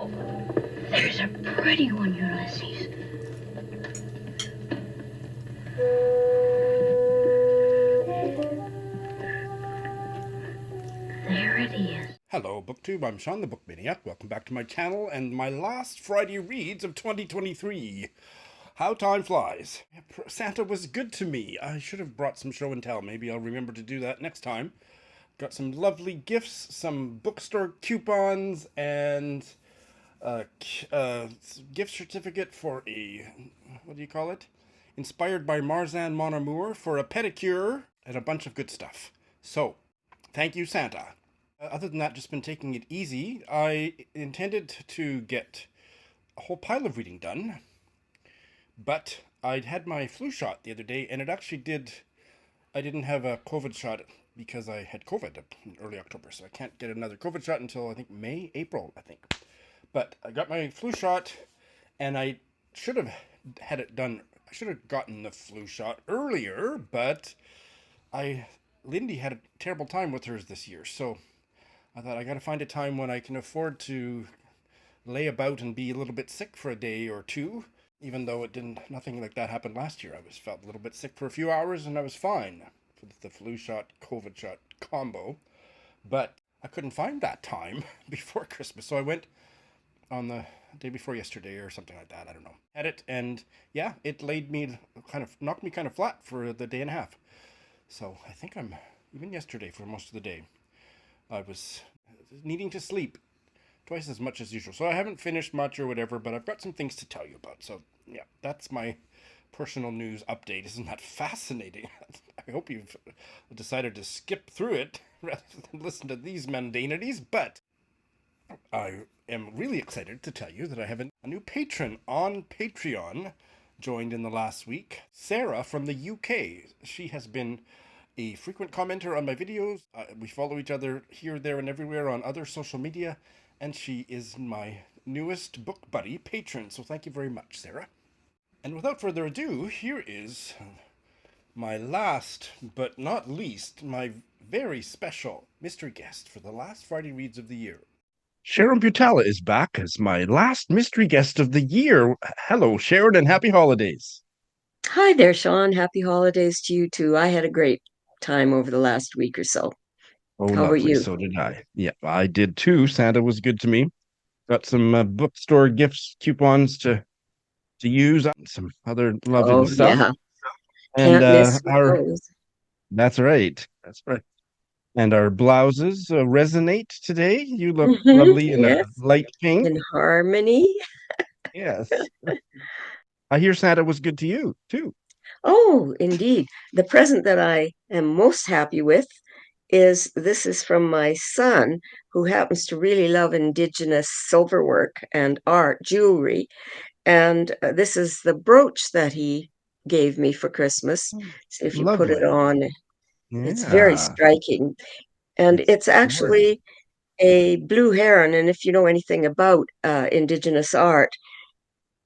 There's a pretty one, Ulysses. There it is. Hello, BookTube. I'm Sean, the Book Maniac. Welcome back to my channel and my last Friday reads of 2023. How time flies. Santa was good to me. I should have brought some show and tell. Maybe I'll remember to do that next time. Got some lovely gifts, some bookstore coupons, and a gift certificate for a, what do you call it? Inspired by Marzan Mon Amour for a pedicure and a bunch of good stuff. So, thank you, Santa. Other than that, just been taking it easy. I intended to get a whole pile of reading done, but I'd had my flu shot the other day, and it actually I didn't have a COVID shot because I had COVID in early October, so I can't get another COVID shot until I think April, I think. But I got my flu shot, and I should have had it done. I should have gotten the flu shot earlier, but Lindy had a terrible time with hers this year, so I thought I gotta find a time when I can afford to lay about and be a little bit sick for a day or two, even though nothing like that happened last year. I felt a little bit sick for a few hours and I was fine for the flu shot, COVID shot combo. But I couldn't find that time before Christmas, so I went on the day before yesterday or something like that. I don't know. Had it, and yeah, it knocked me kind of flat for the day and a half. So I think even yesterday for most of the day, I was needing to sleep twice as much as usual. So I haven't finished much or whatever, but I've got some things to tell you about. So yeah, that's my personal news update. Isn't that fascinating? I hope you've decided to skip through it rather than listen to these mundanities. But I am really excited to tell you that I have a new patron on Patreon joined in the last week. Sarah from the UK. She has been a frequent commenter on my videos. We follow each other here, there, and everywhere on other social media, and she is my newest book buddy patron, so thank you very much, Sarah. And without further ado, here is my last, but not least, my very special mystery guest for the last Friday Reads of the year. Sharon Butala is back as my last mystery guest of the year. Hello, Sharon, and happy holidays. Hi there, Sean. Happy holidays to you too. I had a great time over the last week or so. Oh, How about lovely. you? So did I. Yeah, I did too. Santa was good to me. Got some bookstore gifts, coupons to use, and some other lovely Oh, stuff. yeah. And Can't miss with those. that's right. That's right. And our blouses resonate today. You look lovely in a Yes, light pink. in harmony. Yes. I hear Santa was good to you too. Oh, indeed. The present that I am most happy with this is from my son, who happens to really love indigenous silverwork and art, jewelry. And this is the brooch that he gave me for Christmas. So if you put it Lovely. on, it's very Yeah. striking. And It's it's gorgeous. actually a blue heron. And if you know anything about indigenous art,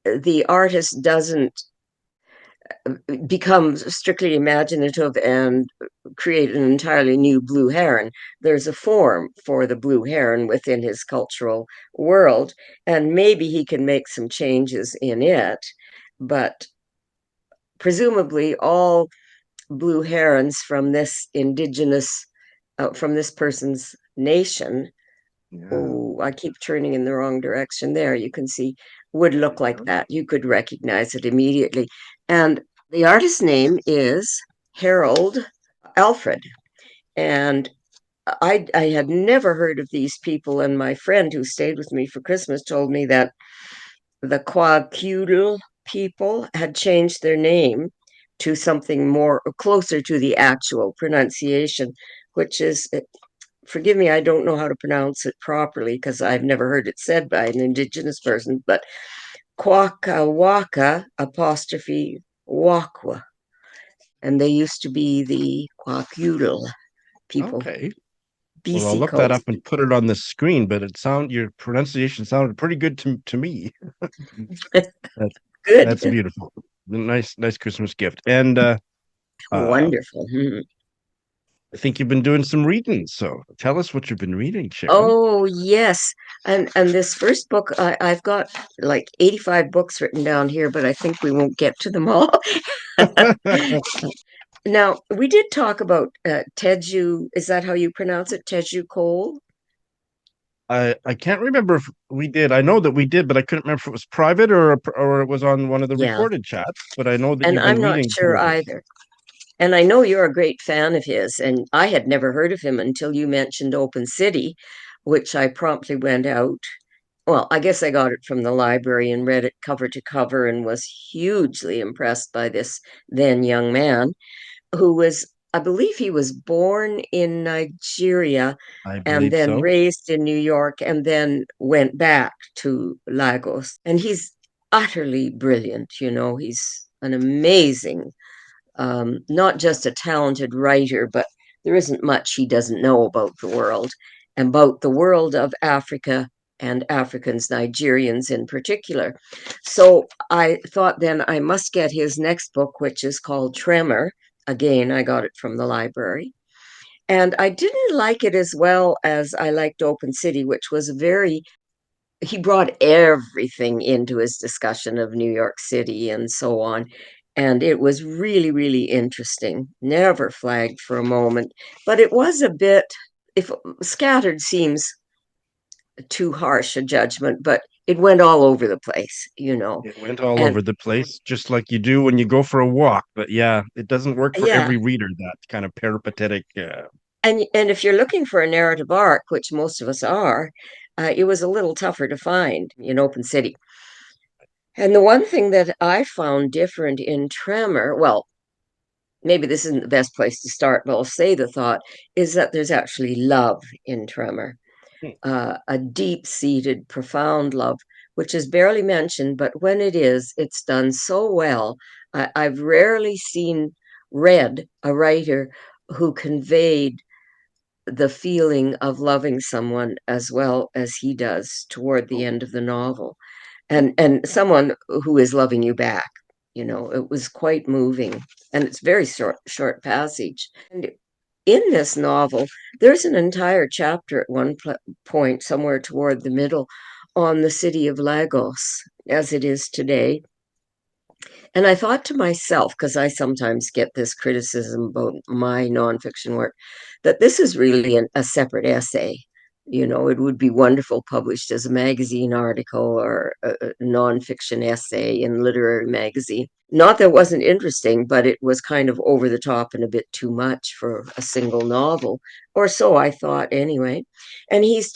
the artist doesn't become strictly imaginative and create an entirely new blue heron. There's a form for the blue heron within his cultural world, and maybe he can make some changes in it. But presumably, all blue herons from this from this person's nation. Yeah. Oh, I keep turning in the wrong direction there. You can see would look like that. You could recognize it immediately. And the artist's name is Harold Alfred. And I had never heard of these people. And my friend who stayed with me for Christmas told me that the Kwakiutl people had changed their name to something more closer to the actual pronunciation, which is, forgive me, I don't know how to pronounce it properly because I've never heard it said by an indigenous person, but Kwaka Waka apostrophe Wakwa. And they used to be the Kwakiutl people, Okay. Well, I'll BC look that up coast. and put it on the screen, but your pronunciation sounded pretty good to me. That's Good. that's beautiful. Nice Christmas gift. And Wonderful. Mhm. I think you've been doing some reading, so tell us what you've been reading, Sharon. Oh, yes. And this first book, I've got like 85 books written down here, but I think we won't get to them all. Now, we did talk about Teju. Is that how you pronounce it? Teju Cole? I can't remember if we did. I know that we did, but I couldn't remember if it was private or it was on one of the Yeah. recorded chats. But I know that And you've been I'm not reading some sure of his. either. And I know you're a great fan of his, and I had never heard of him until you mentioned Open City, which I promptly went out. Well, I guess I got it from the library and read it cover to cover and was hugely impressed by this then young man who was, I believe he was born in Nigeria I and believe then so. raised in New York and then went back to Lagos. And he's utterly brilliant, he's an amazing, not just a talented writer, but there isn't much he doesn't know about the world of Africa and Africans, Nigerians in particular. So I thought then I must get his next book, which is called Tremor. Again, I got it from the library. And I didn't like it as well as I liked Open City, which was he brought everything into his discussion of New York City and so on. And it was really, really interesting. Never flagged for a moment, but it was a bit, if scattered seems too harsh a judgment, but it went all over the place. It went all And over the place, just like you do when you go for a walk. But yeah, it doesn't work for yeah, every reader, that kind of peripatetic. and if you're looking for a narrative arc, which most of us are, it was a little tougher to find in Open City. And the one thing that I found different in Tremor, well, maybe this isn't the best place to start, but I'll say the thought is that there's actually love in Tremor, Hmm. a deep-seated, profound love, which is barely mentioned, but when it is, it's done so well. I've rarely read a writer who conveyed the feeling of loving someone as well as he does toward the Oh, end of the novel, and someone who is loving you back. It was quite moving, and it's very short passage. And in this novel, there's an entire chapter at one point, somewhere toward the middle, on the city of Lagos as it is today. And I thought to myself, because I sometimes get this criticism about my nonfiction work, that this is really a separate essay. It would be wonderful published as a magazine article or a nonfiction essay in literary magazine. Not that it wasn't interesting, but it was kind of over the top and a bit too much for a single novel, or so I thought anyway. And his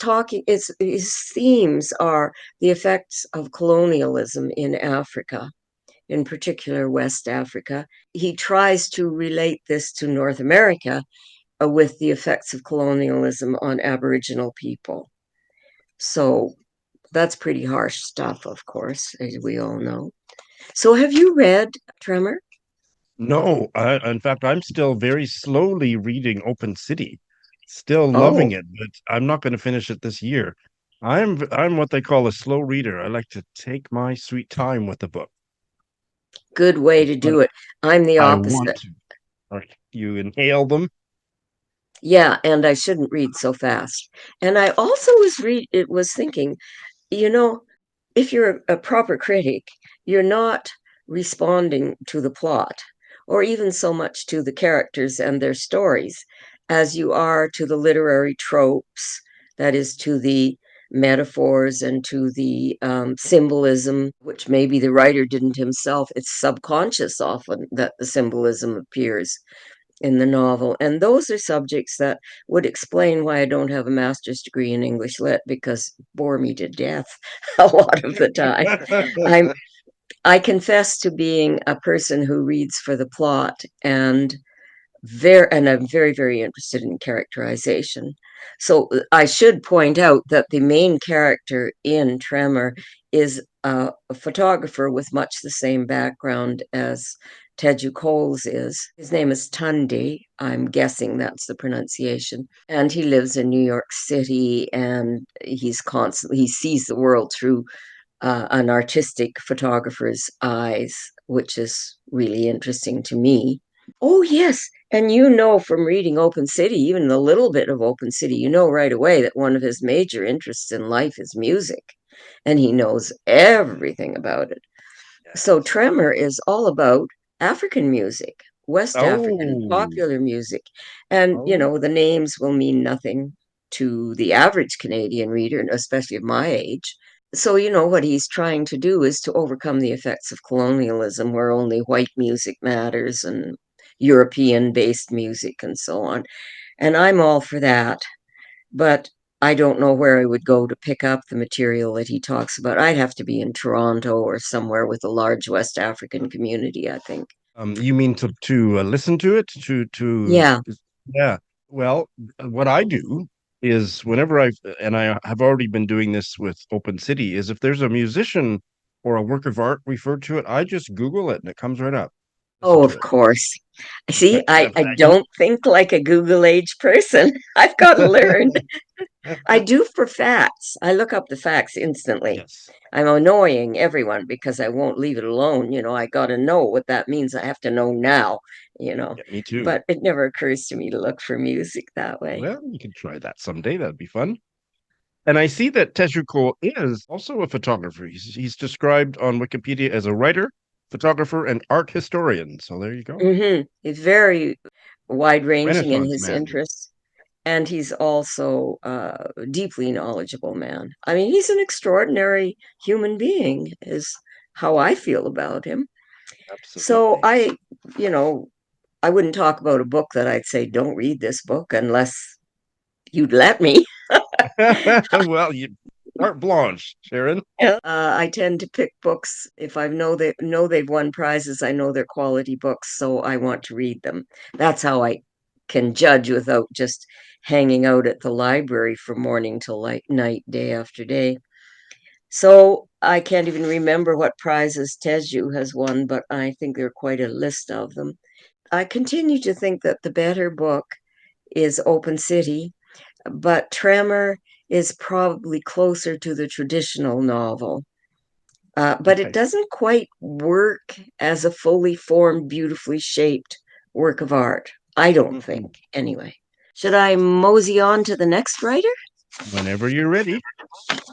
themes are the effects of colonialism in Africa, in particular West Africa. He tries to relate this to North America with the effects of colonialism on Aboriginal people. So that's pretty harsh stuff, of course, as we all know. So have you read Tremor? no, in fact, I'm still very slowly reading Open City, still loving Oh, it, but I'm not going to finish it this year. I'm what they call a slow reader. I like to take my sweet time with the book. good way to But do it. I'm the I want opposite. to. Or you inhale them. Yeah, and I shouldn't read so fast. And I also was thinking, you know, if you're a proper critic, you're not responding to the plot or even so much to the characters and their stories as you are to the literary tropes, that is, to the metaphors and to the symbolism, which maybe the writer didn't himself. It's subconscious often that the symbolism appears in the novel. And those are subjects that would explain why I don't have a master's degree in English lit, because bore me to death a lot of the time. I'm I confess to being a person who reads for the plot, and I'm very, very interested in characterization. So I should point out that the main character in Tremor is a photographer with much the same background as Teju Coles is. His name is Tundi. I'm guessing that's the pronunciation. And he lives in New York City, and he sees the world through an artistic photographer's eyes, which is really interesting to me. Oh, yes. And from reading Open City, even a little bit of Open City, right away that one of his major interests in life is music. And he knows everything about it. So Yes. Tremor is all about African music, West African Oh, popular music. And, oh, the names will mean nothing to the average Canadian reader, especially of my age. So, what he's trying to do is to overcome the effects of colonialism, where only white music matters and European based music and so on. And I'm all for that. But I don't know where I would go to pick up the material that he talks about. I'd have to be in Toronto or somewhere with a large West African community, I think. you mean to listen to it? Yeah. Yeah. Well, what I do is whenever and I have already been doing this with Open City, is if there's a musician or a work of art referred to it, I just Google it and it comes right up. Listen Oh, to of it. course. See, I You don't think like a Google age person. I've got to learn. I do for facts. I look up the facts instantly. Yes. I'm annoying everyone because I won't leave it alone. I got to know what that means. I have to know now, you know. Yeah, me too. But it never occurs to me to look for music that way. Well, you can try that someday. That'd be fun. And I see that Teju is also a photographer. He's described on Wikipedia as a writer, photographer, and art historian. So there you go. He's very wide-ranging in Renaissance his man. interests, and he's also a deeply knowledgeable man. I mean, he's an extraordinary human being, is how I feel about him. So Absolutely. you know, I wouldn't talk about a book that I'd say, don't read this book unless you'd let me. Well, you art blanche, Sharon. Yeah. I tend to pick books if I know they've won prizes. I know they're quality books, so I want to read them. That's how I can judge without just hanging out at the library from morning till like night, day after day. So I can't even remember what prizes Teju has won, but I think there are quite a list of them. I continue to think that the better book is Open City, but Tremor is probably closer to the traditional novel. But it Okay. doesn't quite work as a fully formed, beautifully shaped work of art. I don't think, Mhm. anyway. Should I mosey on to the next writer? Whenever you're ready.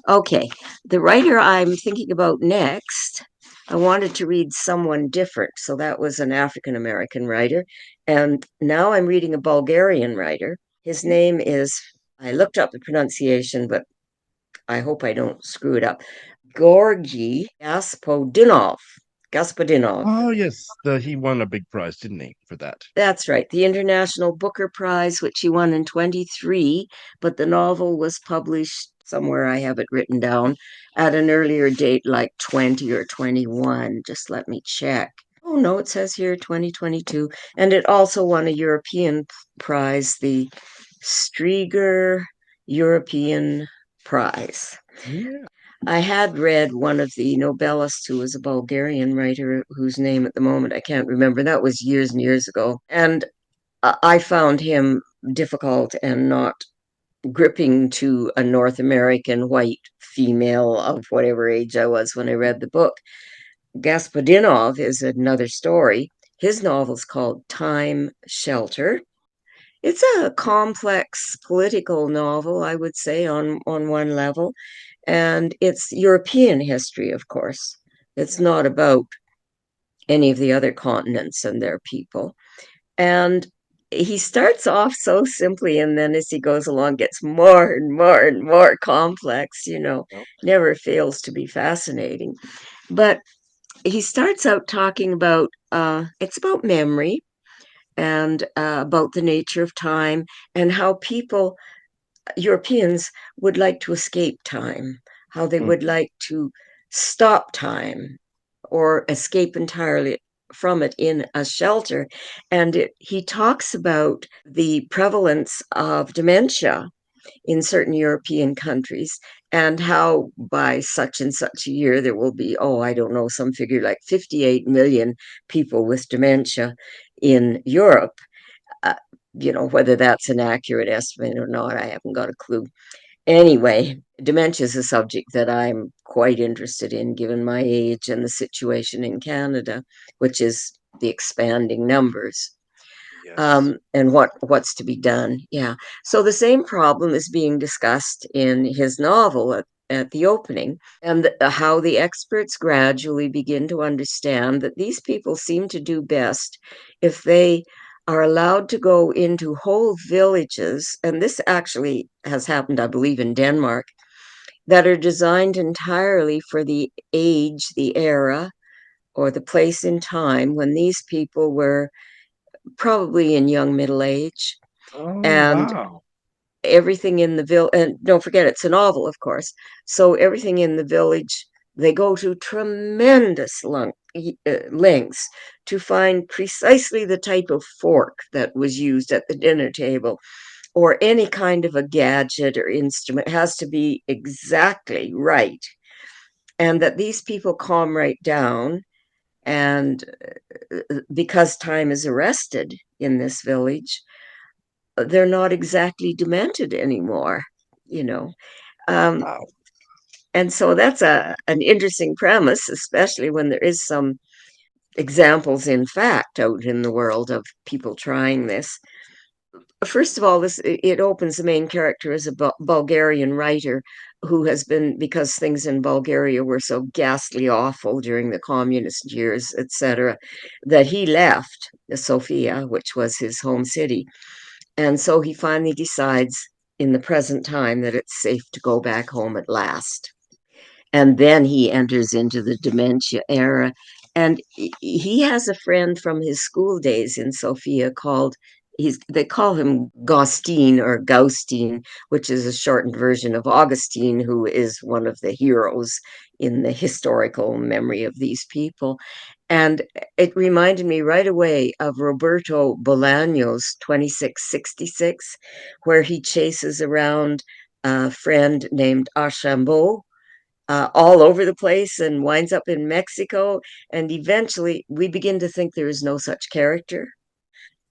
Okay, the writer I'm thinking about next, I wanted to read someone different. So that was an African American writer. And now I'm reading a Bulgarian writer. His name is, I looked up the pronunciation, but I hope I don't screw it up. Georgi Gospodinov. Oh, yes. He won a big prize, didn't he, for that? That's right, the International Booker Prize, which he won in 23, but the novel was published somewhere I have it written down at an earlier date, like 20 or 21. Just let me check. Oh, no, it says here 2022. And it also won a European prize, the Strieger European Prize. Yeah. I had read one of the Nobelists who was a Bulgarian writer whose name at the moment I can't remember. That was years and years ago. And I found him difficult and not gripping to a North American white female of whatever age I was when I read the book. Gospodinov is another story. His novel's called Time Shelter. It's a complex political novel, I would say, on one level. And it's European history, of course. It's Yes. not about any of the other continents and their people. And he starts off so simply, and then as he goes along, gets more and more and more complex, Well, never fails to be fascinating. But he starts out talking about it's about memory and about the nature of time and how Europeans would like to escape time, how they would mhm. like to stop time or escape entirely from it in a shelter. And he talks about the prevalence of dementia in certain European countries and how by such and such a year there will be, oh, I don't know, some figure like 58 million people with dementia in Europe. Uh, whether that's an accurate estimate or not, I haven't got a clue. Anyway, dementia is a subject that I'm quite interested in given my age and the situation in Canada, which is the expanding numbers. Yes. and what's to be done. Yeah. So the same problem is being discussed in his novel at the opening, and how the experts gradually begin to understand that these people seem to do best if they are allowed to go into whole villages, and this actually has happened, I believe, in Denmark, that are designed entirely for the age, the era, or the place in time when these people were probably in young middle age, Oh, and wow. everything in the village, and don't forget it's a novel, of course, so everything in the village, they go to tremendous lengths to find precisely the type of fork that was used at the dinner table, or any kind of a gadget or instrument has to be exactly right, and that these people calm right down. And because time is arrested in this village, they're not exactly demented anymore, you know. Um, Wow. and so that's an interesting premise, especially when there is some examples in fact out in the world of people trying this. First of all, this it opens the main character as a Bulgarian writer who has been, because things in Bulgaria were so ghastly awful during the communist years, etc., that he left Sofia, which was his home city. And so he finally decides in the present time that it's safe to go back home at last. And then he enters into the dementia era. And he has a friend from his school days in Sofia called, they call him Gostin or Gaustin, which is a shortened version of Augustine, who is one of the heroes in the historical memory of these people. And it reminded me right away of Roberto Bolaño's 2666, where he chases around a friend named Archambault all over the place and winds up in Mexico. And eventually we begin to think there is no such character.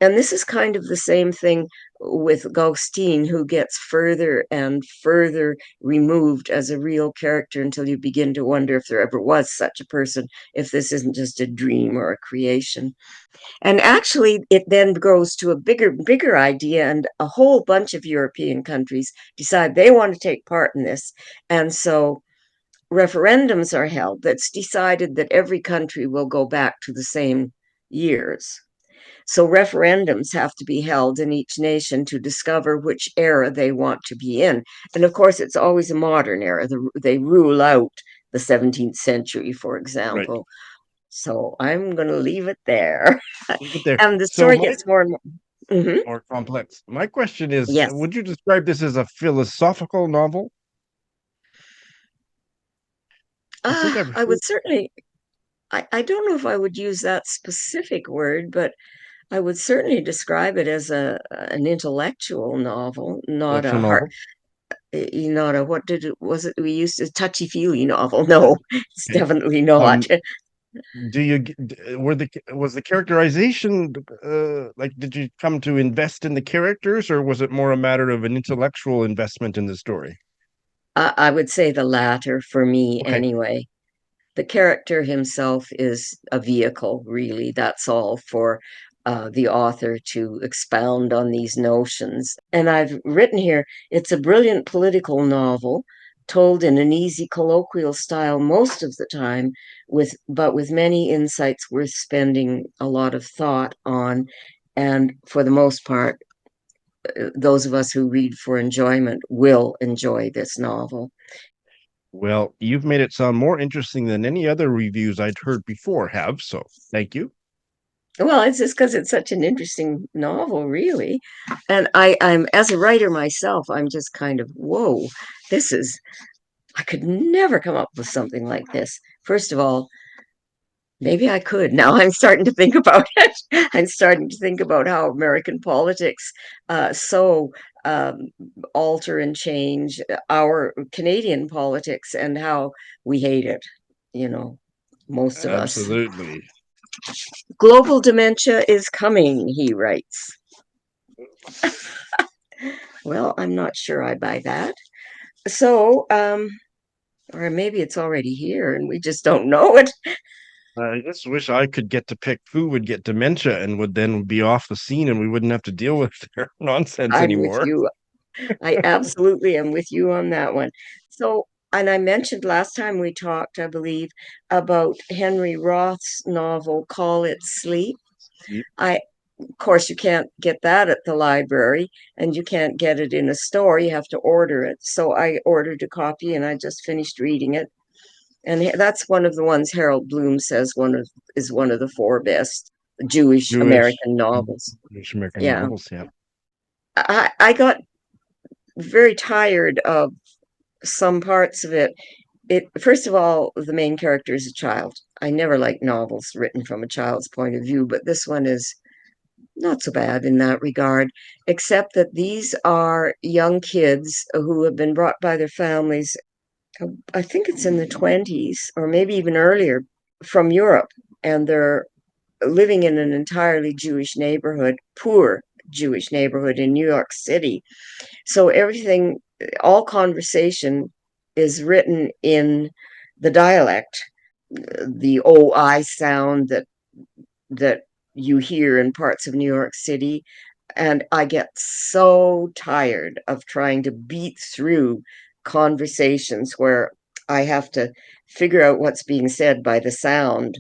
And this is kind of the same thing with Gostin, who gets further and further removed as a real character until you begin to wonder if there ever was such a person, if this isn't just a dream or a creation. And actually, it then grows to a bigger idea, and a whole bunch of European countries decide they want to take part in this. And so referendums are held that's decided that every country will go back to the same years. So referendums have to be held in each nation to discover which era they want to be in. And of course, it's always a modern era. They rule out the 17th century, for Right. example. So I'm going to leave it there. Leave it there. And the So story my gets more and more. Mhm. more complex. My question is, Yes. would you describe this as a philosophical novel? I think I've I heard. would certainly, I don't know if I would use that specific word, but I would certainly describe it as an intellectual novel, not Intellectual a heart, novel. not a, what did it, was it we used to, touchy-feely novel. No, it's Okay. definitely not. Um, do you were the was the characterization like, did you come to invest in the characters, or was it more a matter of an intellectual investment in the story? I would say the latter for me Okay. anyway. The character himself is a vehicle, really. That's all for the author to expound on these notions. And I've written here, it's a brilliant political novel told in an easy colloquial style most of the time, but with many insights worth spending a lot of thought on. And for the most part, those of us who read for enjoyment will enjoy this novel. Well, you've made it sound more interesting than any other reviews I'd heard before have, so thank you. Well, it's just because it's such an interesting novel, really. And I'm, as a writer myself, I'm just kind of, whoa, this is, I could never come up with something like this. First of all, maybe I could. Now I'm starting to think about it. I'm starting to think about how American politics so um, alter and change our Canadian politics, and how we hate it, you know, most of us. Absolutely. Global dementia is coming, he writes. Well, I'm not sure I buy that. So, or maybe it's already here and we just don't know it. I just wish I could get to pick who would get dementia and would then be off the scene and we wouldn't have to deal with their nonsense I'm with anymore. you. I absolutely am with you on that one. So, and I mentioned last time we talked, I believe, about Henry Roth's novel, Call It Sleep. Yep. Of course, you can't get that at the library and you can't get it in a store. You have to order it. So I ordered a copy and I just finished reading it. And that's one of the ones Harold Bloom says is one of the four best Jewish Jewish, American novels. Jewish American Yeah. novels. Yeah. I got very tired of some parts of it. First of all, the main character is a child. I never like novels written from a child's point of view, but this one is not so bad in that regard, except that these are young kids who have been brought by their families. I think it's in the 20s or maybe even earlier, from Europe, and they're living in an entirely Jewish neighborhood, poor Jewish neighborhood in New York City. So everything, all conversation is written in the dialect, the OI sound that you hear in parts of New York City. And I get so tired of trying to beat through conversations where I have to figure out what's being said by the sound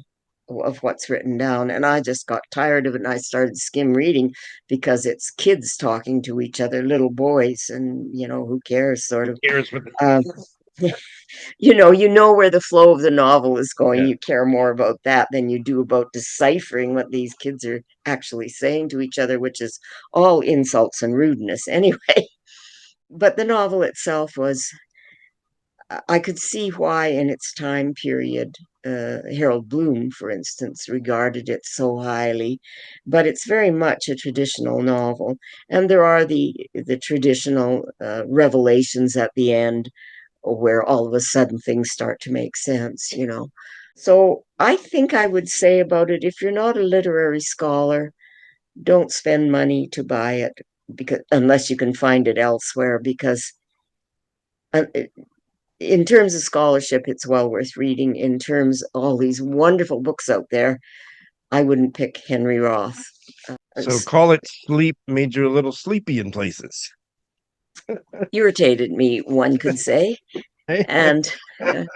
of what's written down. And I just got tired of it and I started skim reading because it's kids talking to each other, little boys, and who cares, sort of. Cares what the Um, you know where the flow of the novel is going. yeah. You care more about that than you do about deciphering what these kids are actually saying to each other, which is all insults and rudeness anyway. But the novel itself was, I could see why in its time period, Harold Bloom, for instance, regarded it so highly, but it's very much a traditional novel. And there are the traditional revelations at the end where all of a sudden things start to make sense. So I think I would say about it, if you're not a literary scholar, don't spend money to buy it because unless you can find it elsewhere, because uh, in terms of scholarship, it's well worth reading. In terms of all these wonderful books out there, I wouldn't pick Henry Roth. So Call It Sleep made you a little sleepy in places. Irritated me, one could say. And and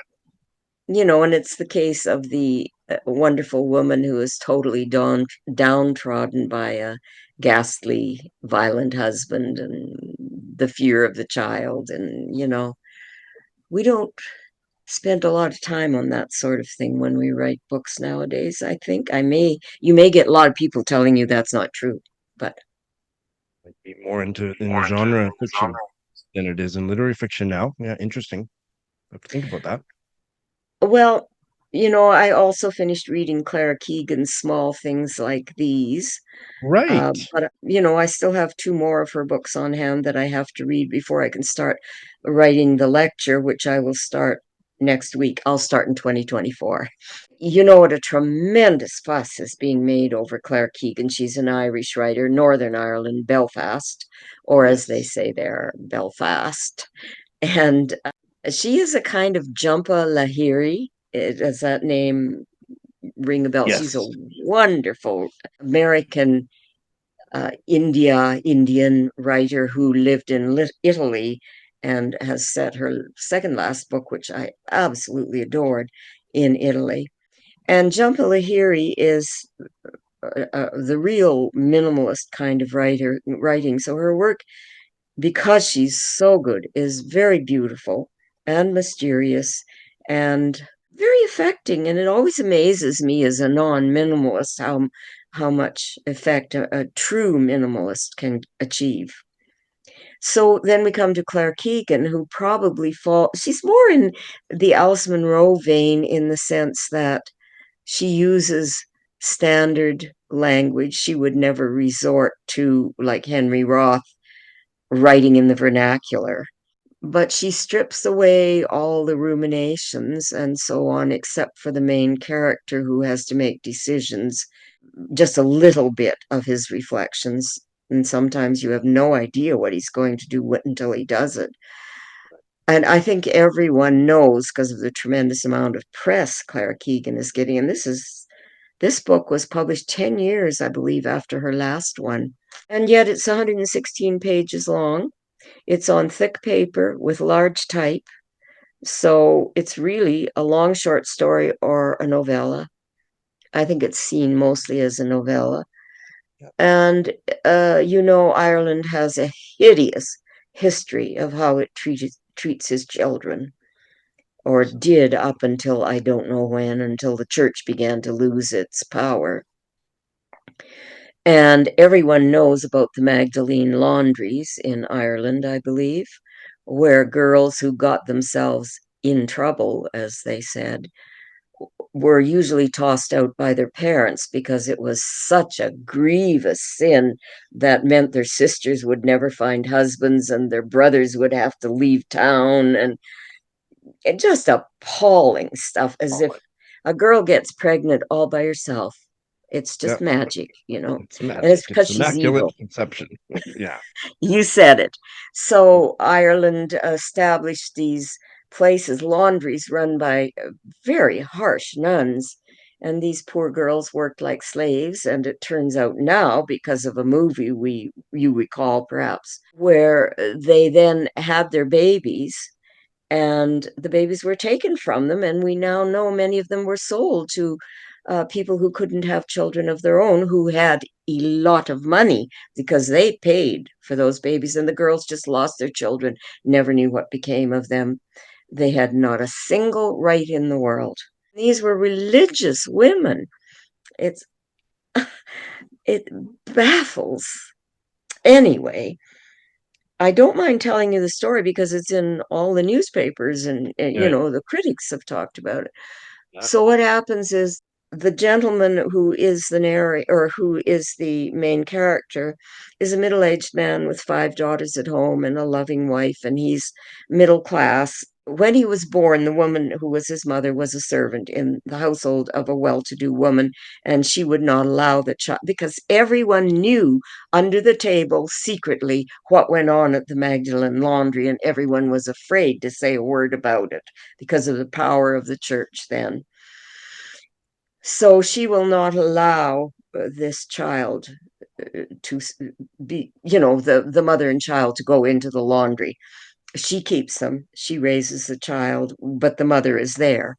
it's the case of the wonderful woman who is totally downtrodden by a ghastly, violent husband and the fear of the child. And, we don't spend a lot of time on that sort of thing when we write books nowadays. I think you may get a lot of people telling you that's not true, but Might be more in genre fiction than it is in literary fiction now. Yeah, interesting. I have to think about that. well, I also finished reading Clara Keegan's Small Things Like These. Right. But I still have two more of her books on hand that I have to read before I can start writing the lecture, which I will start next week. I'll start in 2024. You know what a tremendous fuss is being made over Claire Keegan. She's an Irish writer, Northern Ireland, Belfast, or as they say there, Belfast. And she is a kind of Jhumpa Lahiri. Does that name ring a bell? She's a Yes. wonderful American Indian writer who lived in Italy and has set her second last book, which I absolutely adored, in Italy. And Jhumpa Lahiri is the real minimalist kind of writing. So her work, because she's so good, is very beautiful and mysterious and very affecting. And it always amazes me as a non-minimalist how much effect a true minimalist can achieve. So then we come to Claire Keegan, who probably she's more in the Alice Munro vein in the sense that she uses standard language. She would never resort to, like Henry Roth, writing in the vernacular. But she strips away all the ruminations and so on, except for the main character who has to make decisions, just a little bit of his reflections. And sometimes you have no idea what he's going to do until he does it. And I think everyone knows because of the tremendous amount of press Clara Keegan is getting. And this book was published 10 years, I believe, after her last one. And yet it's 116 pages long. It's on thick paper with large type. So it's really a long short story or a novella. I think it's seen mostly as a novella. Yep. And, Ireland has a hideous history of how it treats his children, or did up until I don't know when, until the church began to lose its power. And everyone knows about the Magdalene laundries in Ireland, I believe, where girls who got themselves in trouble, as they said, were usually tossed out by their parents because it was such a grievous sin that meant their sisters would never find husbands and their brothers would have to leave town, and just appalling stuff, as if a girl gets pregnant all by herself. It's just Yep. magic, It's magic. and it's because It's she's immaculate evil. conception. Yeah. You said it. So Ireland established these places, laundries run by very harsh nuns. And these poor girls worked like slaves. And it turns out now, because of a movie you recall perhaps, where they then had their babies and the babies were taken from them. And we now know many of them were sold to people who couldn't have children of their own, who had a lot of money because they paid for those babies. And the girls just lost their children, never knew what became of them. They had not a single right in the world. These were religious women. It baffles. Anyway, I don't mind telling you the story because it's in all the newspapers, and the critics have talked about it. Yeah. So what happens is the gentleman who is the narrator, or who is the main character, is a middle-aged man with 5 daughters at home and a loving wife, and he's middle class. When he was born, the woman who was his mother was a servant in the household of a well-to-do woman, and she would not allow the child, because everyone knew under the table secretly what went on at the Magdalene laundry, and everyone was afraid to say a word about it because of the power of the church then. So she will not allow this child to be, the mother and child to go into the laundry. She keeps them, she raises the child, but the mother is there.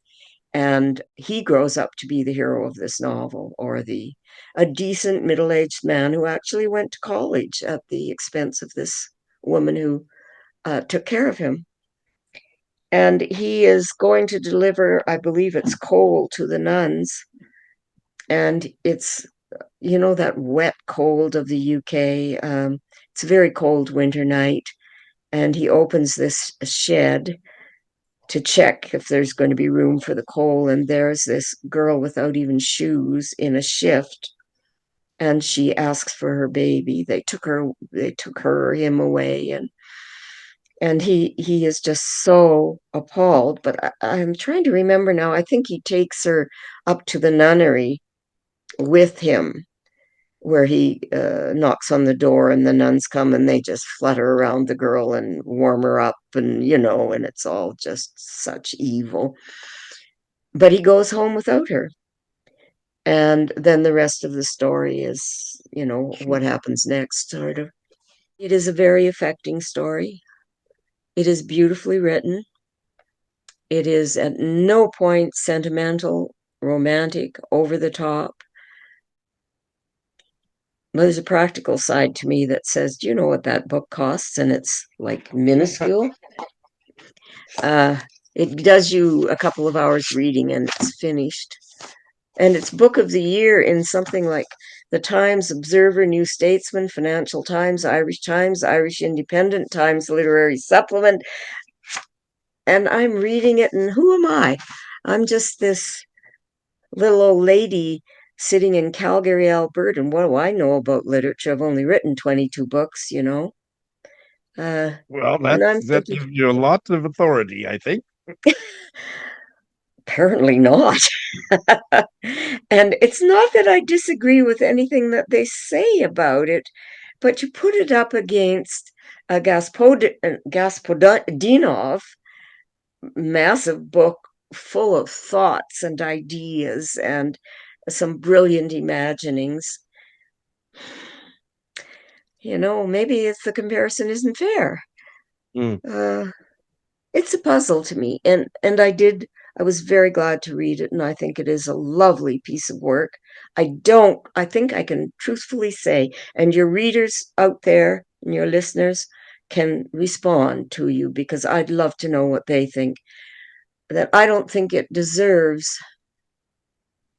And he grows up to be the hero of this novel, or a decent middle-aged man who actually went to college at the expense of this woman who took care of him. And he is going to deliver, I believe it's coal to the nuns. And it's, that wet cold of the UK. It's a very cold winter night. And he opens this shed to check if there's going to be room for the coal. And there's this girl without even shoes in a shift. And she asks for her baby. They took him away. And he is just so appalled. But I'm trying to remember now. I think he takes her up to the nunnery with him, where he knocks on the door, and the nuns come and they just flutter around the girl and warm her up, and and it's all just such evil. But he goes home without her. And then the rest of the story is, what happens next, sort of. It is a very affecting story. It is beautifully written. It is at no point sentimental, romantic, over the top. There's a practical side to me that says, do you know what that book costs? And it's like minuscule. It does you a couple of hours reading and it's finished. And it's book of the year in something like the Times, Observer, New Statesman, Financial Times, Irish Independent, Times Literary Supplement. And I'm reading it, and who am I? I'm just this little old lady sitting in Calgary, Alberta, and what do I know about literature? I've only written 22 books, Well, and I'm that thinking, gives you a lot of authority, I think. apparently not. And it's not that I disagree with anything that they say about it, but you put it up against Gospodinov, massive book full of thoughts and ideas and some brilliant imaginings. Maybe it's the comparison isn't fair. Mm. It's a puzzle to me, and I was very glad to read it, and I think it is a lovely piece of work. I think I can truthfully say, and your readers out there and your listeners can respond to you, because I'd love to know what they think, that I don't think it deserves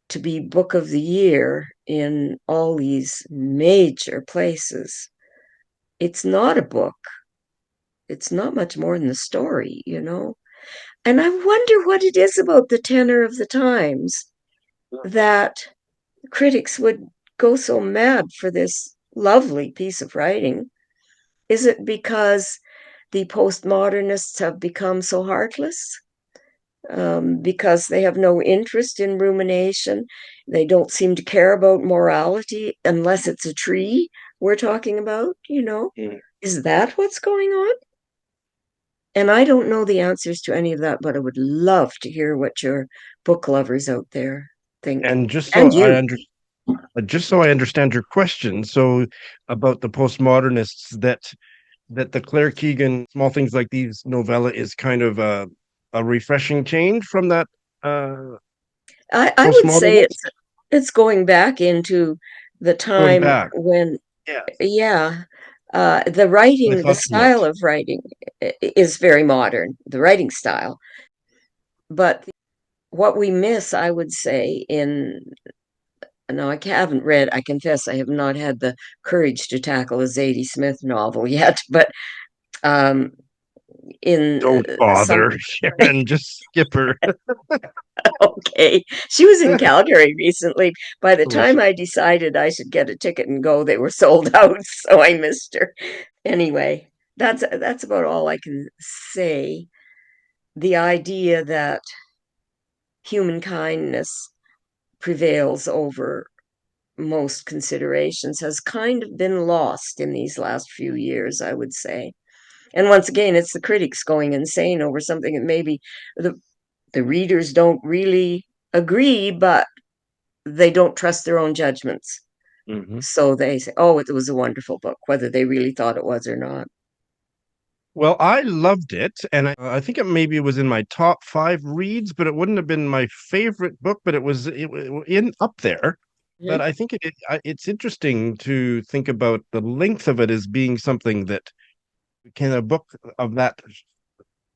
to be book of the year in all these major places. It's not a book. It's not much more than the story, And I wonder what it is about the tenor of the times that critics would go so mad for this lovely piece of writing. Is it because the postmodernists have become so heartless? Because they have no interest in rumination? They don't seem to care about morality unless it's a tree we're talking about, Mm. Is that what's going on? And I don't know the answers to any of that, but I would love to hear what your book lovers out there think. And And you. just so I understand your question, so about the postmodernists, that the Claire Keegan Small Things Like These novella is kind of a refreshing change from that I would say postmodernist it's going back into the going time back. when, Yeah, yeah, I the thought so style much. of writing is very modern, the writing style. But what we miss, I would say, no, I haven't read, I confess I have not had the courage to tackle a Zadie Smith novel yet, but um, in Don't some, bother, Sharon. Just skip her. okay, she was in Calgary recently. By the Was time she? I decided I should get a ticket and go, they were sold out, so I missed her. Anyway, that's about all I can say. The idea that human kindness prevails over most considerations has kind of been lost in these last few years, I would say. And once again, it's the critics going insane over something that maybe the the readers don't really agree, but they don't trust their own judgments. Hmm. So they say, oh, it was a wonderful book, whether they really thought it was or not. Well, I loved it, and I think it maybe was in my top 5 reads, but it wouldn't have been my favorite book, but it in up there. But Mhm. I think it's interesting to think about the length of it as being something that can a book of that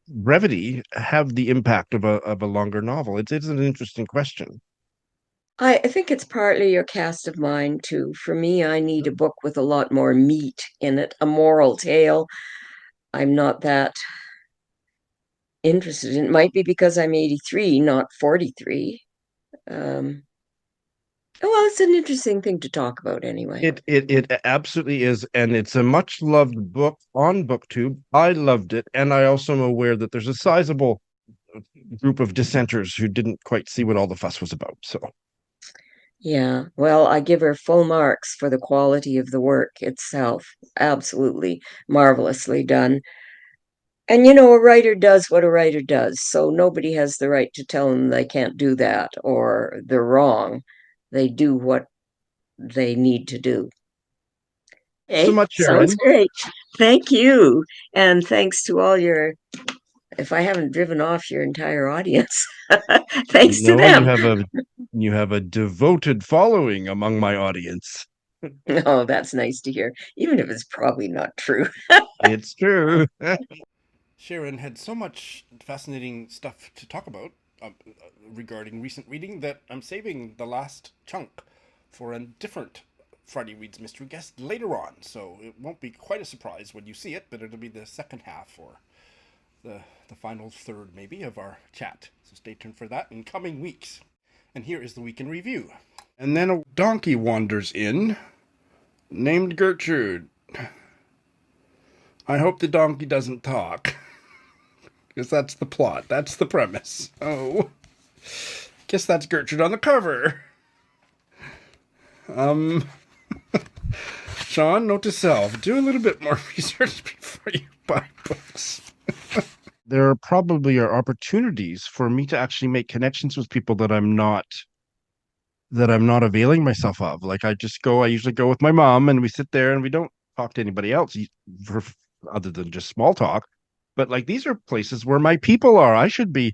brevity have the impact of a longer novel? It's an interesting question. I think it's partly your cast of mind too. For me, I need a book with a lot more meat in it, a moral tale. I'm not that interested in. It might be because I'm 83, not 43. Um, well, it's an interesting thing to talk about anyway. It absolutely is, and it's a much loved book on BookTube. I loved it, and I also am aware that there's a sizable group of dissenters who didn't quite see what all the fuss was about. So Yeah, well, I give her full marks for the quality of the work itself. Absolutely marvelously done. And a writer does what a writer does, so nobody has the right to tell them they can't do that or they're wrong. They do what they need to do. thanks so Okay, much, sounds Sharon. great. Thank you. And thanks to all if I haven't driven off your entire audience, thanks to No, them. you have a devoted following among my audience. Oh, that's nice to hear, even if it's probably not true. It's true. Sharon had so much fascinating stuff to talk about regarding recent reading that I'm saving the last chunk for a different Friday Reads Mystery guest later on. So it won't be quite a surprise when you see it, but it'll be the second half or the final third, maybe, of our chat. So stay tuned for that in coming weeks. And here is the week in review. And then a donkey wanders in, named Gertrude. I hope the donkey doesn't talk. Because that's the plot. That's the premise. Oh. Guess that's Gertrude on the cover. Sean, note to self. Do a little bit more research before you buy books. there probably are opportunities for me to actually make connections with people that I'm not availing myself of. Like I usually go with my mom and we sit there and we don't talk to anybody else for, other than just small talk. But like these are places where my people are. I should be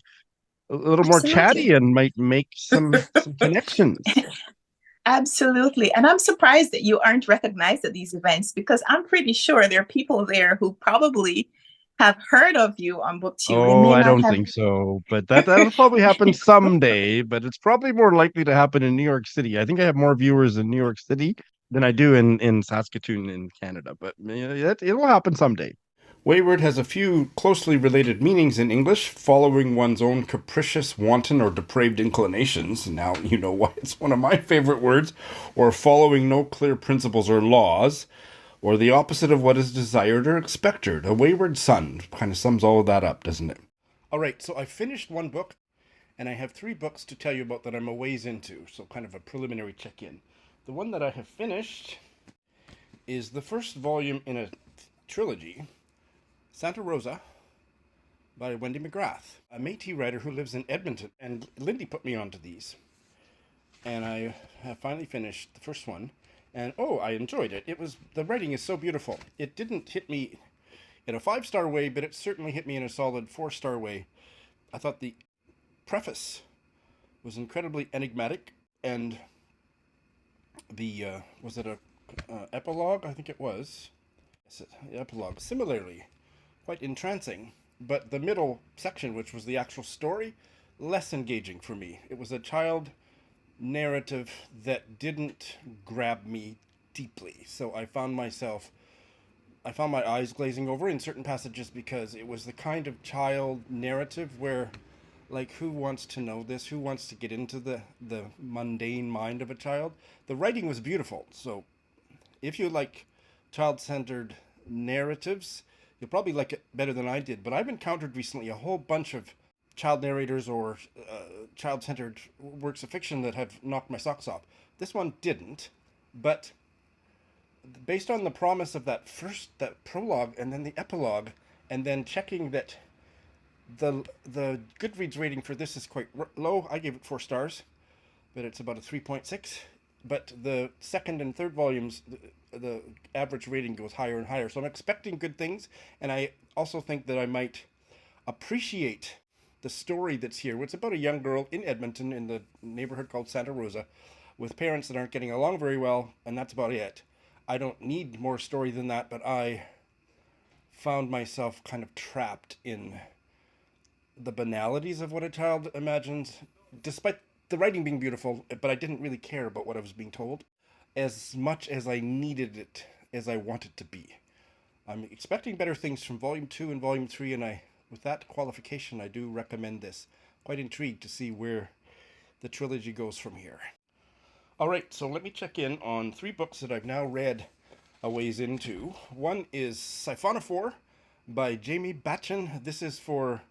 a little more chatty Absolutely. and might make some connections. Absolutely. And I'm surprised that you aren't recognized at these events because I'm pretty sure there are people there who probably have heard of you on BookTube. They Oh, may I not don't have. think so. But that'll probably happen someday, but it's probably more likely to happen in New York City. I think I have more viewers in New York City than I do in Saskatoon in Canada, but it'll happen someday. Wayward has a few closely related meanings in English, following one's own capricious, wanton, or depraved inclinations. Now you know why it's one of my favorite words. Or following no clear principles or laws, or the opposite of what is desired or expected. A wayward son kind of sums all of that up, doesn't it? All right, so I finished one book, and I have 3 books to tell you about that I'm a ways into, so kind of a preliminary check-in. The one that I have finished is the first volume in a trilogy, Santa Rosa by Wendy McGrath, a Métis writer who lives in Edmonton. And Lindy put me onto these. And I have finally finished the first one. And I enjoyed it. The writing is so beautiful. It didn't hit me in a 5-star way, but it certainly hit me in a solid 4-star way. I thought the preface was incredibly enigmatic, and the was it a epilogue? I think it was. Epilogue. Similarly, quite entrancing, but the middle section, which was the actual story, less engaging for me. It was a child narrative that didn't grab me deeply, so I found my eyes glazing over in certain passages because it was the kind of child narrative where, like, who wants to know this? Who wants to get into the mundane mind of a child? The writing was beautiful, so if you like child-centered narratives, you'll probably like it better than I did. But I've encountered recently a whole bunch of child narrators or child-centered works of fiction that have knocked my socks off. This one didn't, but based on the promise of that prologue and then the epilogue, and then checking that the Goodreads rating for this is quite low. I gave it 4 stars, but it's about a 3.6. But the second and third volumes, the average rating goes higher and higher. So I'm expecting good things, and I also think that I might appreciate the story that's here. It's about a young girl in Edmonton in the neighborhood called Santa Rosa with parents that aren't getting along very well, and that's about it. I don't need more story than that, but I found myself kind of trapped in the banalities of what a child imagines, despite the writing being beautiful, but I didn't really care about what I was being told as much as I needed it, as I wanted to be. I'm expecting better things from Volume 2 and Volume 3, and with that qualification, I do recommend this. Quite intrigued to see where the trilogy goes from here. All right, so let me check in on 3 books that I've now read a ways into. One is Siphonophore by Jaimie Batchan. This is for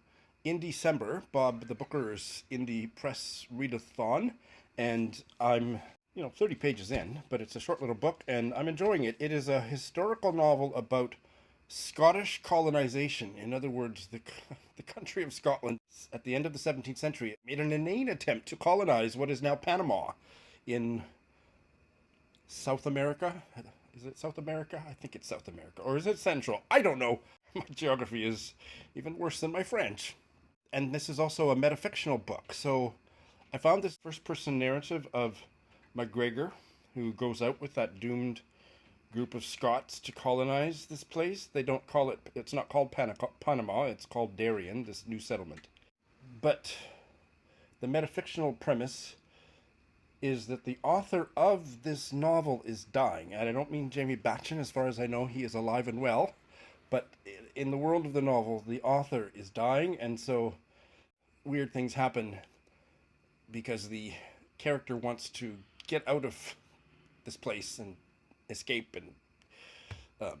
in December, Bob the Booker's Indie Press Readathon, and I'm 30 pages in, but it's a short little book, and I'm enjoying it. It is a historical novel about Scottish colonization. In other words, the country of Scotland at the end of the 17th century made an inane attempt to colonize what is now Panama in South America. Is it South America? I think it's South America. Or is it Central? I don't know. My geography is even worse than my French. And this is also a metafictional book. So I found this first-person narrative of MacGregor, who goes out with that doomed group of Scots to colonize this place. They don't call it, it's not called Panama, it's called Darien, this new settlement. But the metafictional premise is that the author of this novel is dying. And I don't mean Jaimie Batchan, as far as I know, he is alive and well. But in the world of the novel, the author is dying, and so weird things happen because the character wants to get out of this place and escape and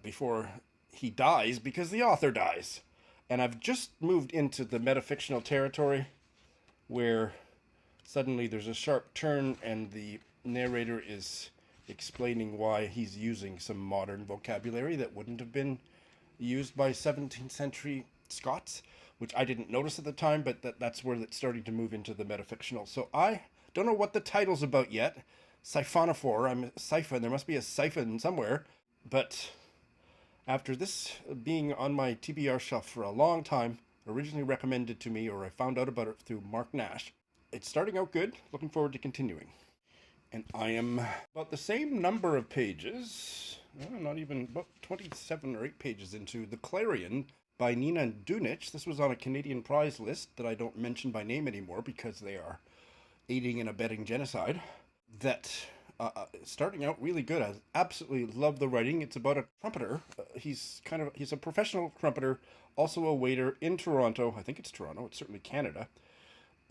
before he dies, because the author dies. And I've just moved into the metafictional territory where suddenly there's a sharp turn and the narrator is explaining why he's using some modern vocabulary that wouldn't have been used by 17th century Scots. which I didn't notice at the time, but that's where it's starting to move into the metafictional. So I don't know what the title's about yet. Siphonophore, I'm a siphon, there must be a siphon somewhere, but after this being on my TBR shelf for a long time, originally recommended to me, or I found out about it through Mark Nash, it's starting out good, looking forward to continuing. And I am about the same number of pages, not even, about 27 or 8 pages into The Clarion by Nina and Dunic. This was on a Canadian prize list that I don't mention by name anymore because they are aiding and abetting genocide. That starting out really good. I absolutely love the writing. It's about a trumpeter. He's a professional trumpeter, also a waiter in Toronto. I think it's Toronto. It's certainly Canada.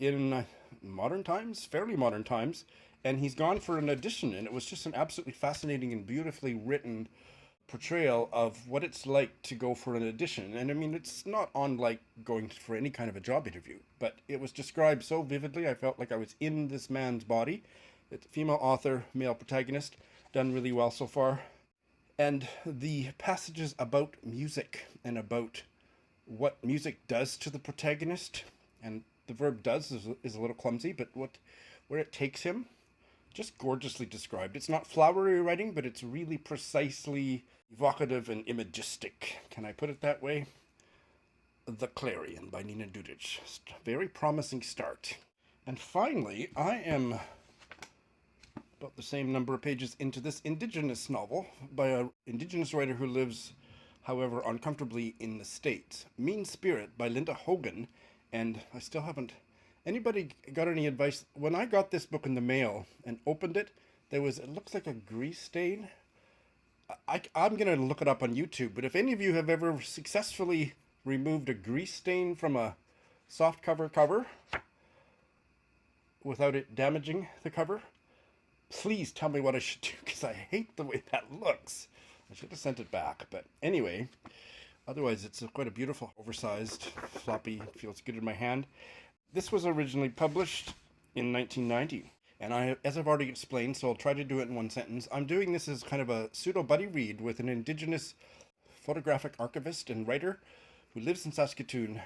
In modern times, fairly modern times, and he's gone for an audition, and it was just an absolutely fascinating and beautifully written portrayal of what it's like to go for an audition. And I mean, it's not unlike going for any kind of a job interview, but it was described so vividly, I felt like I was in this man's body. It's a female author, male protagonist, done really well so far. And the passages about music and about what music does to the protagonist, and the verb does is a little clumsy, but where it takes him, just gorgeously described. It's not flowery writing, but it's really precisely evocative and imagistic. Can I put it that way? The Clarion by Nina Dunic. Very promising start. And finally, I am about the same number of pages into this Indigenous novel by an Indigenous writer who lives, however, uncomfortably in the States. Mean Spirit by Linda Hogan. And I still haven't... Anybody got any advice? When I got this book in the mail and opened it, it looks like a grease stain. I'm going to look it up on YouTube, but if any of you have ever successfully removed a grease stain from a soft cover without it damaging the cover, please tell me what I should do, because I hate the way that looks. I should have sent it back, but anyway, otherwise it's quite a beautiful, oversized, floppy, feels good in my hand. This was originally published in 1990, and as I've already explained, so I'll try to do it in one sentence, I'm doing this as kind of a pseudo-buddy read with an Indigenous photographic archivist and writer who lives in Saskatoon,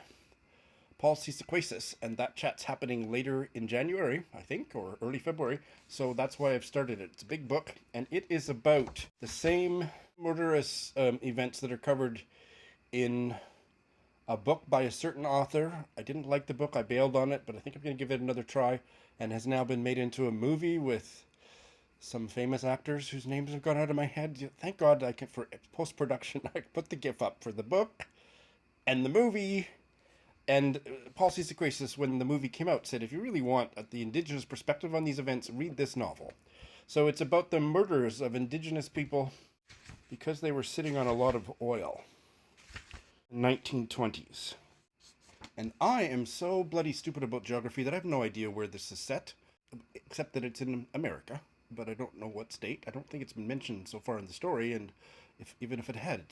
Paul Sisaquasis, and that chat's happening later in January, I think, or early February, so that's why I've started it. It's a big book, and it is about the same murderous events that are covered in a book by a certain author. I didn't like the book, I bailed on it, but I think I'm going to give it another try, and has now been made into a movie with some famous actors whose names have gone out of my head. Thank God for post-production, I put the GIF up for the book and the movie. And Paul Sisaquasis, when the movie came out, said, if you really want the Indigenous perspective on these events, read this novel. So it's about the murders of Indigenous people because they were sitting on a lot of oil. 1920s. And I am so bloody stupid about geography that I have no idea where this is set, except that it's in America, but I don't know what state. I don't think it's been mentioned so far in the story, and even if it had,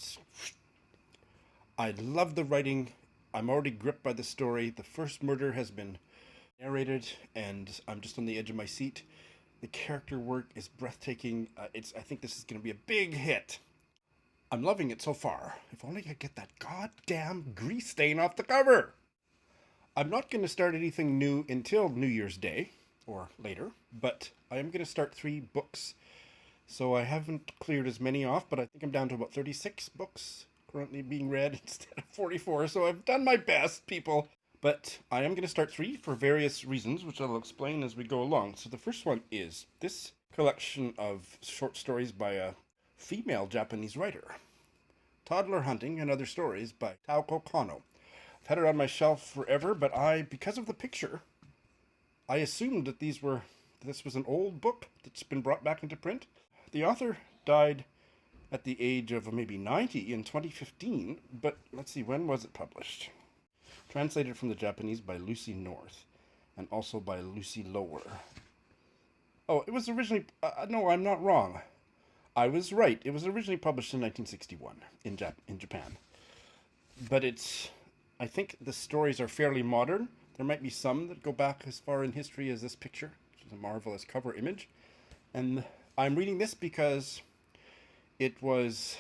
I love the writing. I'm already gripped by the story. The first murder has been narrated, and I'm just on the edge of my seat. The character work is breathtaking. I think this is going to be a big hit. I'm loving it so far. If only I could get that goddamn grease stain off the cover. I'm not going to start anything new until New Year's Day, or later, but I am going to start 3 books. So I haven't cleared as many off, but I think I'm down to about 36 books currently being read instead of 44. So I've done my best, people. But I am going to start 3 for various reasons, which I'll explain as we go along. So the first one is this collection of short stories by a female Japanese writer. Toddler-Hunting and Other Stories by Taeko Kōno. I've had it on my shelf forever, but because of the picture, I assumed that this was an old book that's been brought back into print. The author died at the age of maybe 90 in 2015, but let's see, when was it published? Translated from the Japanese by Lucy North, and also by Lucy Lower. Oh, it was originally... no, I'm not wrong. I was right. It was originally published in 1961 in Japan. But I think the stories are fairly modern. There might be some that go back as far in history as this picture, which is a marvelous cover image. And I'm reading this because it was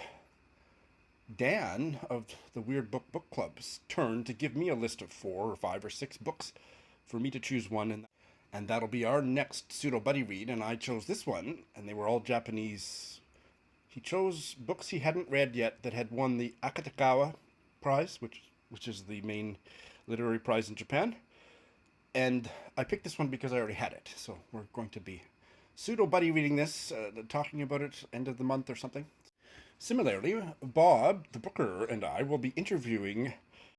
Dan of the Weird Book Club's turn to give me a list of 4 or 5 or 6 books for me to choose one, and that'll be our next pseudo buddy read. And I chose this one, and they were all Japanese. He chose books he hadn't read yet that had won the Akutagawa Prize, which is the main literary prize in Japan. And I picked this one because I already had it. So we're going to be pseudo buddy reading this, talking about it end of the month or something. Similarly, Bob, the booker, and I will be interviewing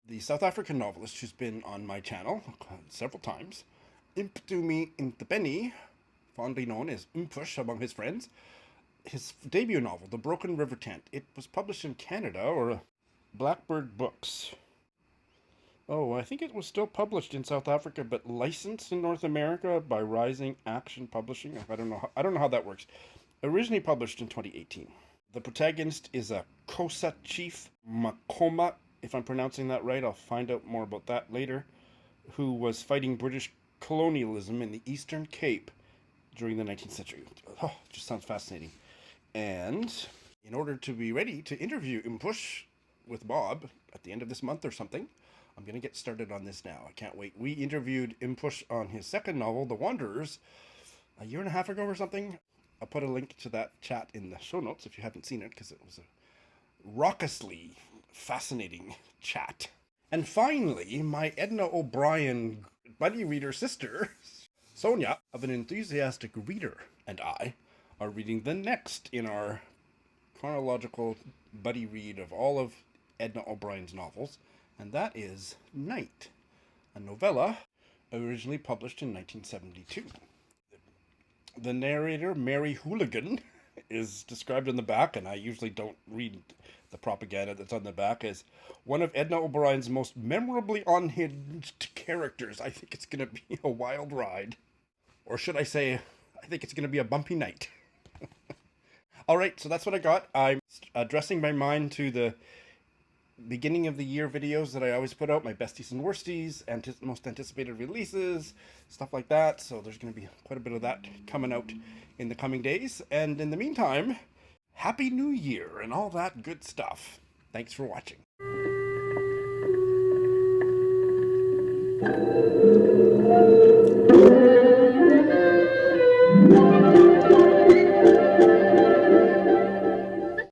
the South African novelist who's been on my channel several times, Mphuthumi Ntabeni, fondly known as Mphush among his friends. His debut novel, The Broken River Tent. It was published in Canada, or Blackbird Books. Oh, I think it was still published in South Africa, but licensed in North America by Rising Action Publishing. I don't know how that works. Originally published in 2018. The protagonist is a Xhosa chief, Makoma, if I'm pronouncing that right. I'll find out more about that later, who was fighting British colonialism in the Eastern Cape during the 19th century. Oh, it just sounds fascinating. And in order to be ready to interview Mphush with Bob at the end of this month or something, I'm going to get started on this now. I can't wait. We interviewed Mphush on his second novel, The Wanderers, a year and a half ago or something. I'll put a link to that chat in the show notes if you haven't seen it, because it was a raucously fascinating chat. And finally, my Edna O'Brien buddy reader sister, Sonia, of An Enthusiastic Reader, and I are reading the next in our chronological buddy read of all of Edna O'Brien's novels, and that is Night, a novella originally published in 1972. The narrator, Mary Hooligan, is described in the back, and I usually don't read the propaganda that's on the back, as one of Edna O'Brien's most memorably unhinged characters. I think it's going to be a wild ride. Or should I say, I think it's going to be a bumpy night. All right, so that's what I got. I'm addressing my mind to the beginning of the year videos that I always put out, my besties and worsties, most anticipated releases, stuff like that. So there's going to be quite a bit of that coming out in the coming days. And in the meantime, Happy New Year and all that good stuff. Thanks for watching.